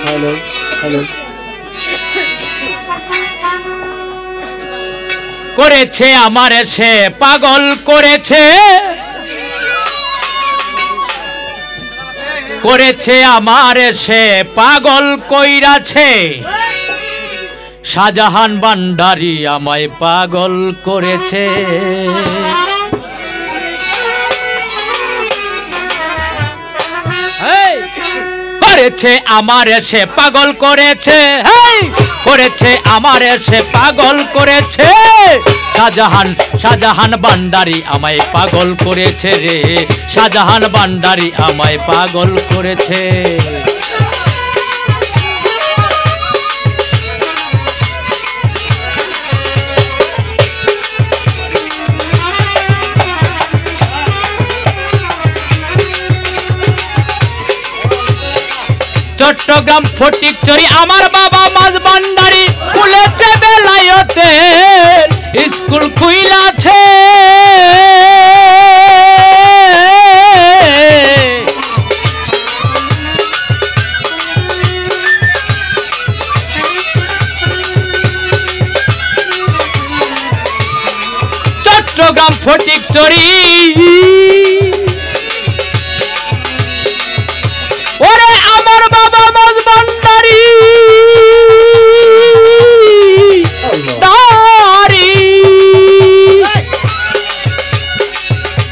Hello hello করেছে আমার সে পাগল করেছে করেছে আমার সে পাগল কইরাছে শাহজাহান ভান্ডারী আমায় পাগল করেছে করেছে আমার সে পাগল করেছে করেছে আমার সে পাগল করেছে শাহজাহান ভান্ডারী আমায় পাগল করেছে রে শাহজাহান ভান্ডারী আমায় পাগল করেছে চট্টগ্রাম ফটিকছড়ি আমার বাবা মাঝ ভান্ডারী খুলেছে বেলায়েতে স্কুল খুইলাছে চট্টগ্রাম ফটিকছড়ি ওরে আমার বাবা মাঝ ভান্ডারী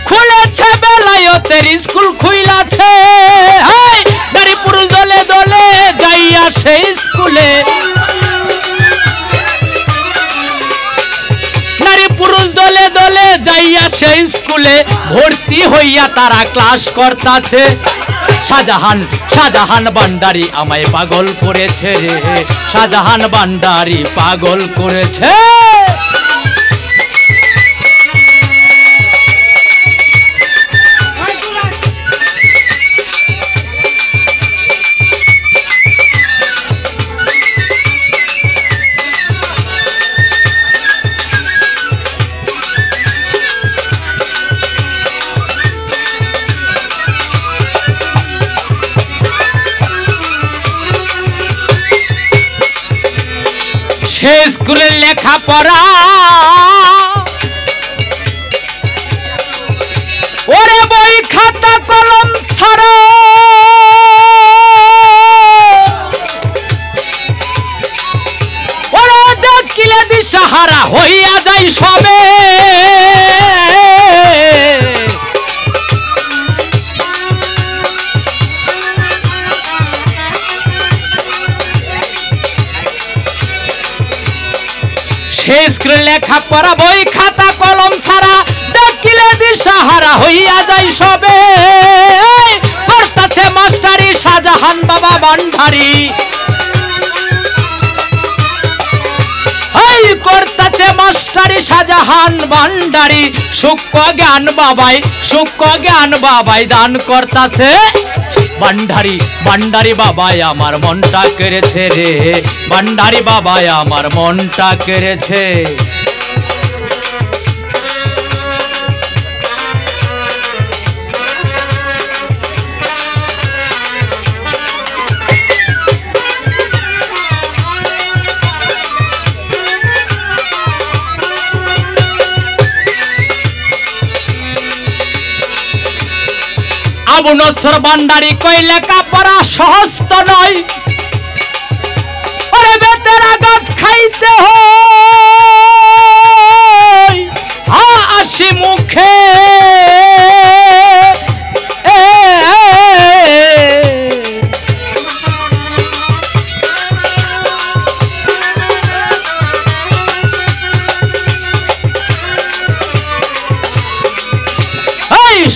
খুলেছে বেলায়েতের স্কুল খুইলাছে নারী পুরুষ দলে দলে যাইয়া সেই স্কুলে নারী পুরুষ দলে দলে যাইয়া সেই স্কুলে ভর্তি হইয়া তারা ক্লাস করতাছে শাহজাহান ভান্ডারী আমায় পাগল করেছে রে শাহজাহান ভান্ডারী পাগল করেছে সে স্কুলে লেখাপড়া ওরে বই খাতা কলম ছাড়া ওরে দেখিলে দিশাহারা হইয়া যায় সবে শেষ করে লেখাপড়া বই খাতা কলম ছাড়া দেখিলে দিশাহারা হইয়া যায় সবে করতাছে মাস্টারি শাহজাহান বাবা ভান্ডারী করতাছে মাস্টারি শাহজাহান ভান্ডারী সূক্ষ্ম জ্ঞান বাবাই দান করতাছে ভান্ডারী বাবাই আমার মনটা কেড়েছে রে ভান্ডারী বাবাই আমার মনটা কেড়েছে আবু নসর ভান্ডারী কই লেখাপড়া সহজ তো নয় ওরে বেতের আঘাত খাইতে হয় হাসি মুখে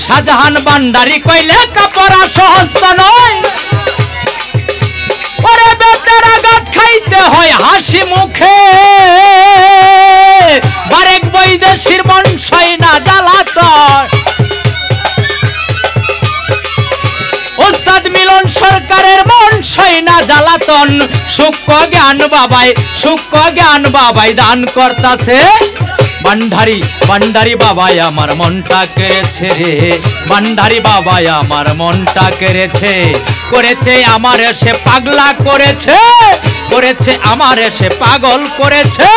শাহজাহান ভান্ডারী কই লেখাপড়া সহজ নয় ওরে বেতের আঘাত খাইতে হয় হাসি মুখে বারেক বৈদেশির বংশই না জ্বালাতন ওস্তাদ মিলন সরকারের বংশই না জ্বালাতন সূক্ষ্ম জ্ঞান বাবাই দান করতাছে ভান্ডারি ভান্ডারি বাবা আমার মনটা কেড়েছে রে, ভান্ডারি বাবা আমার মনটা কেড়েছে, করেছে আমার সে পাগলা করেছে, করেছে আমার সে পাগল করেছে।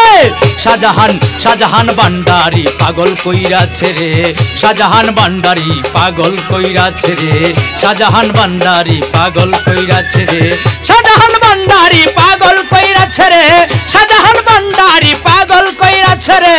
শাহজাহান শাহজাহান ভান্ডারি পাগল কইরাছে রে, শাহজাহান ভান্ডারি পাগল কইরাছে রে, শাহজাহান ভান্ডারি পাগল কইরাছে রে, শাহজাহান ভান্ডারি পাগল কইরাছে রে, শাহজাহান ভান্ডারি পাগল কইরাছে রে।